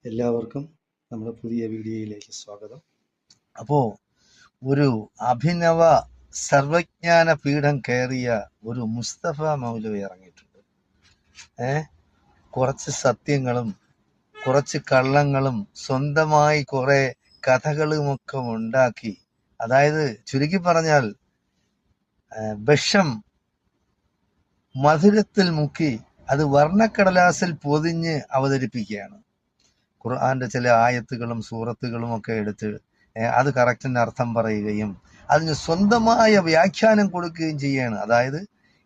എല്ലാവർക്കും നമ്മുടെ പുതിയ വീഡിയോയിലേക്ക് സ്വാഗതം. അപ്പോൾ ഒരു അഭിനവ സർവജ്ഞാന പീഠം കയറിയ ഒരു മുസ്തഫ മൗലവി ഇറങ്ങിയിട്ടുണ്ട്. കുറച്ച് സത്യങ്ങളും കുറച്ച് കള്ളങ്ങളും സ്വന്തമായി കുറെ കഥകളുമൊക്കെ ഉണ്ടാക്കി, അതായത് ചുരുക്കി പറഞ്ഞാൽ വിഷം മധുരത്തിൽ മുക്കി അത് വർണ്ണക്കടലാസിൽ പൊതിഞ്ഞ് അവതരിപ്പിക്കുകയാണ്. ഖുർആന്റെ ചില ആയത്തുകളും സൂറത്തുകളും ഒക്കെ എടുത്ത് അത് കറക്റ്റിന് അർത്ഥം പറയുകയും അതിന് സ്വന്തമായ വ്യാഖ്യാനം കൊടുക്കുകയും ചെയ്യാണ്. അതായത്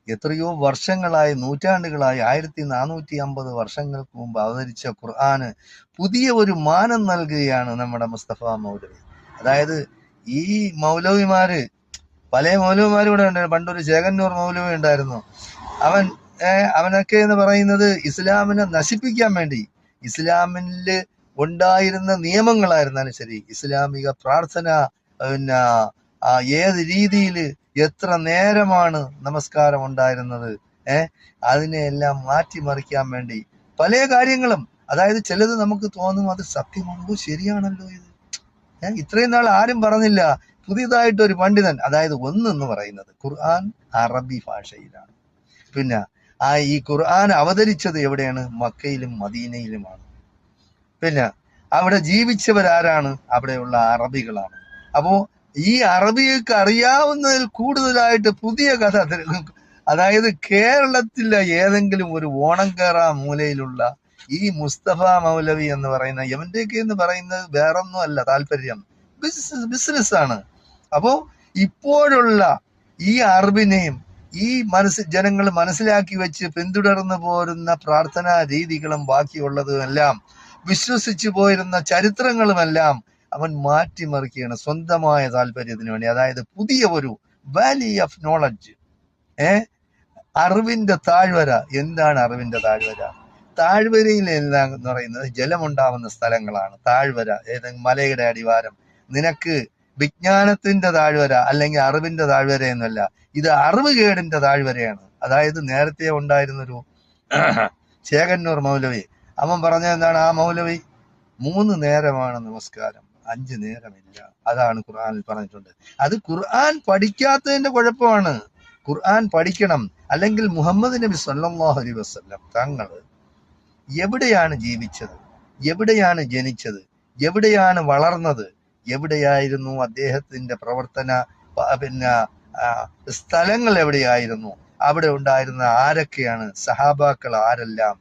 എത്രയോ വർഷങ്ങളായി, നൂറ്റാണ്ടുകളായി, 1450 വർഷങ്ങൾക്ക് മുമ്പ് അവതരിച്ച ഖുർആന് പുതിയ ഒരു മാനം നൽകുകയാണ് നമ്മുടെ മുസ്തഫ മൗലവി. അതായത് ഈ മൗലവിമാര്, പല മൗലവിമാരും ഇവിടെ ഉണ്ട്. പണ്ടൊരു ചേകന്നൂർ മൗലവി ഉണ്ടായിരുന്നു. അവനൊക്കെ എന്ന് പറയുന്നത് ഇസ്ലാമിനെ നശിപ്പിക്കാൻ വേണ്ടി, ഇസ്ലാമില് ഉണ്ടായിരുന്ന നിയമങ്ങളായിരുന്നാലും ശരി, ഇസ്ലാമിക പ്രാർത്ഥന, പിന്നെ ഏത് രീതിയിൽ എത്ര നേരമാണ് നമസ്കാരം ഉണ്ടായിരുന്നത്, അതിനെല്ലാം മാറ്റിമറിക്കാൻ വേണ്ടി പല കാര്യങ്ങളും, അതായത് ചിലത് നമുക്ക് തോന്നും അത് സത്യമാണോ, ശരിയാണല്ലോ ഇത്, ഇത്രയും നാൾ ആരും പറഞ്ഞില്ല. പുതിയതായിട്ടൊരു പണ്ഡിതൻ, അതായത് ഒന്നെന്ന് പറയുന്നത് ഖുർആൻ അറബി ഭാഷയിലാണ്. പിന്നെ ഈ ഖുർആൻ അവതരിച്ചത് എവിടെയാണ്? മക്കയിലും മദീനയിലുമാണ്. പിന്നെ അവിടെ ജീവിച്ചവരാരാണ്? അവിടെയുള്ള അറബികളാണ്. അപ്പോ ഈ അറബികൾക്ക് അറിയാവുന്നതിൽ കൂടുതലായിട്ട് പുതിയ കഥ, അതായത് കേരളത്തിലെ ഏതെങ്കിലും ഒരു ഓണംകേറ മൂലയിലുള്ള ഈ മുസ്തഫ മൗലവി എന്ന് പറയുന്ന എവന്റെയൊക്കെ എന്ന് പറയുന്നത് വേറൊന്നും അല്ല, താല്പര്യം ബിസിനസ് ആണ്. അപ്പോ ഇപ്പോഴുള്ള ഈ അറിവിനെയും ഈ ജനങ്ങൾ മനസ്സിലാക്കി വെച്ച് പിന്തുടർന്നു പോരുന്ന പ്രാർത്ഥനാ രീതികളും ബാക്കിയുള്ളതും എല്ലാം വിശ്വസിച്ചു പോയിരുന്ന ചരിത്രങ്ങളുമെല്ലാം അവൻ മാറ്റിമറിക്കുകയാണ് സ്വന്തമായ താല്പര്യത്തിന് വേണ്ടി. അതായത് പുതിയ ഒരു വാലി ഓഫ് നോളജ്, അറിവിന്റെ താഴ്വര. എന്താണ് അറിവിന്റെ താഴ്വര? താഴ്വരയിൽ എന്ന് പറയുന്നത് ജലമുണ്ടാവുന്ന സ്ഥലങ്ങളാണ് താഴ്വര. ഏതെങ്കിലും മലയുടെ അടിവാരം. നിനക്ക് വിജ്ഞാനത്തിന്റെ താഴ്വര അല്ലെങ്കിൽ അറിവിന്റെ താഴ്വര എന്നല്ല, ഇത് അറിവുകേടിന്റെ താഴ്വരയാണ്. അതായത് നേരത്തെ ഉണ്ടായിരുന്നൊരു ചേകന്നൂർ മൗലവി, അവൻ പറഞ്ഞ എന്താണ്? ആ മൗലവി 3 നേരമാണ് നമസ്കാരം, 5 നേരമില്ല. അതാണ് ഖുർആനിൽ പറഞ്ഞിട്ടുണ്ട്. അത് ഖുർആൻ പഠിക്കാത്തതിന്റെ കുഴപ്പമാണ്. ഖുർആൻ പഠിക്കണം. അല്ലെങ്കിൽ മുഹമ്മദ് നബി സല്ലല്ലാഹു അലൈഹി വസല്ലം തങ്ങൾ എവിടെയാണ് ജീവിച്ചത്, എവിടെയാണ് ജനിച്ചത്, എവിടെയാണ് വളർന്നത്, എവിടെയായിരുന്നു അദ്ദേഹത്തിന്റെ പ്രവർത്തന സ്ഥലങ്ങൾ എവിടെയായിരുന്നു, അവിടെ ഉണ്ടായിരുന്ന ആരൊക്കെയാണ്, സഹാബാക്കൾ ആരെല്ലാം,